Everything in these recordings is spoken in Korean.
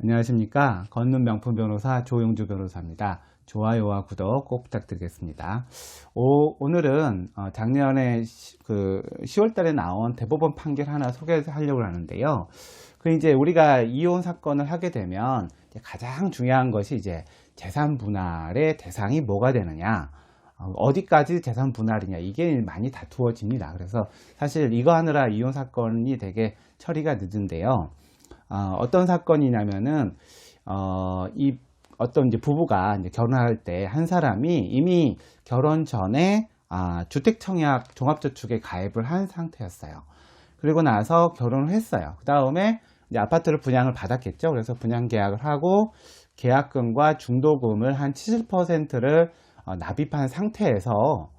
안녕하십니까. 걷는 명품 변호사 조용주 변호사입니다. 좋아요와 구독 꼭 부탁드리겠습니다. 오늘은 작년에 10월 달에 나온 대법원 판결 하나 소개하려고 하는데요. 이제 우리가 이혼 사건을 하게 되면 가장 중요한 것이 이제 재산 분할의 대상이 뭐가 되느냐, 어디까지 재산 분할이냐, 이게 많이 다투어집니다. 그래서 사실 이거 하느라 이혼 사건이 되게 처리가 늦은데요. 어떤 사건이냐면은 어떤 이제 부부가 이제 결혼할 때 한 사람이 이미 결혼 전에 주택청약 종합저축에 가입을 한 상태였어요. 그리고 나서 결혼을 했어요. 그 다음에 이제 아파트를 분양을 받았겠죠. 그래서 분양 계약을 하고 계약금과 중도금을 한 70%를 납입한 상태에서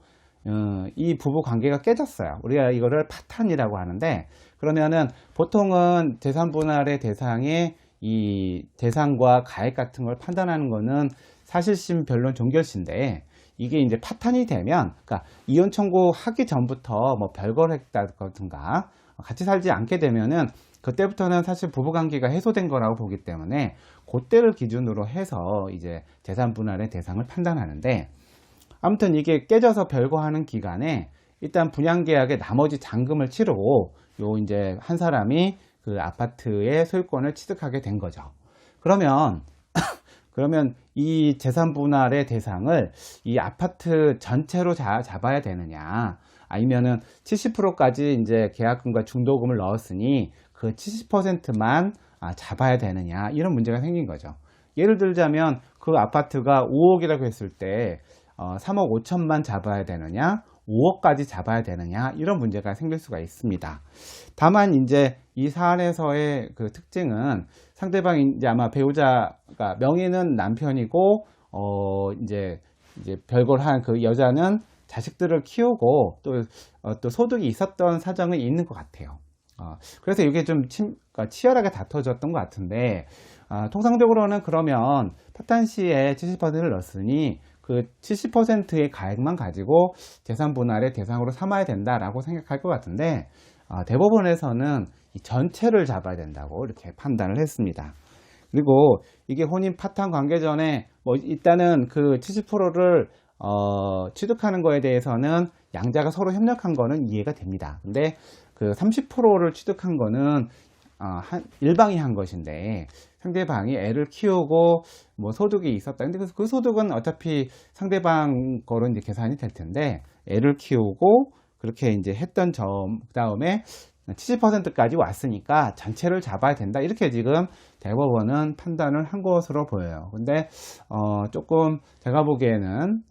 이 부부 관계가 깨졌어요. 우리가 이거를 파탄이라고 하는데, 그러면은 보통은 재산 분할의 대상에 이 대상과 가액 같은 걸 판단하는 거는 사실심 변론 종결시인데, 이게 이제 파탄이 되면, 그러니까 이혼 청구하기 전부터 뭐 별거를 했다든가 같이 살지 않게 되면은 그때부터는 사실 부부 관계가 해소된 거라고 보기 때문에 그때를 기준으로 해서 이제 재산 분할의 대상을 판단하는데, 아무튼 이게 깨져서 별거하는 기간에 일단 분양계약의 나머지 잔금을 치르고 이제 한 사람이 그 아파트의 소유권을 취득하게 된 거죠. 그러면 이 재산 분할의 대상을 이 아파트 전체로 잡아야 되느냐, 아니면은 70%까지 이제 계약금과 중도금을 넣었으니 그 70%만 잡아야 되느냐, 이런 문제가 생긴 거죠. 예를 들자면 그 아파트가 5억이라고 했을 때 3억 5천만 잡아야 되느냐, 5억까지 잡아야 되느냐, 이런 문제가 생길 수가 있습니다. 다만 이제 이 사안에서의 그 특징은 상대방이 이제 아마 배우자가 명의는 남편이고 이제 별거를 한 그 여자는 자식들을 키우고 또 소득이 있었던 사정이 있는 것 같아요. 그래서 이게 좀 치열하게 다퉈졌던 것 같은데, 통상적으로는 그러면 파탄 시에 70%를 넣었으니 그 70%의 가액만 가지고 재산 분할의 대상으로 삼아야 된다라고 생각할 것 같은데, 대법원에서는 이 전체를 잡아야 된다고 이렇게 판단을 했습니다. 그리고 이게 혼인 파탄 관계 전에 뭐 일단은 그 70%를 취득하는 거에 대해서는 양자가 서로 협력한 거는 이해가 됩니다. 근데 그 30%를 취득한 거는 일방이 한 것인데, 상대방이 애를 키우고 뭐 소득이 있었다. 근데 그 소득은 어차피 상대방 거로 이제 계산이 될 텐데, 애를 키우고 그렇게 이제 했던 점, 그 다음에 70%까지 왔으니까 전체를 잡아야 된다, 이렇게 지금 대법원은 판단을 한 것으로 보여요. 근데 조금 제가 보기에는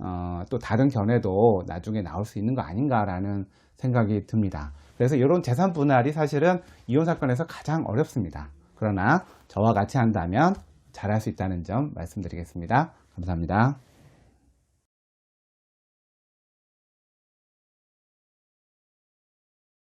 또 다른 견해도 나중에 나올 수 있는 거 아닌가라는 생각이 듭니다. 그래서 이런 재산 분할이 사실은 이혼 사건에서 가장 어렵습니다. 그러나 저와 같이 한다면 잘할 수 있다는 점 말씀드리겠습니다. 감사합니다.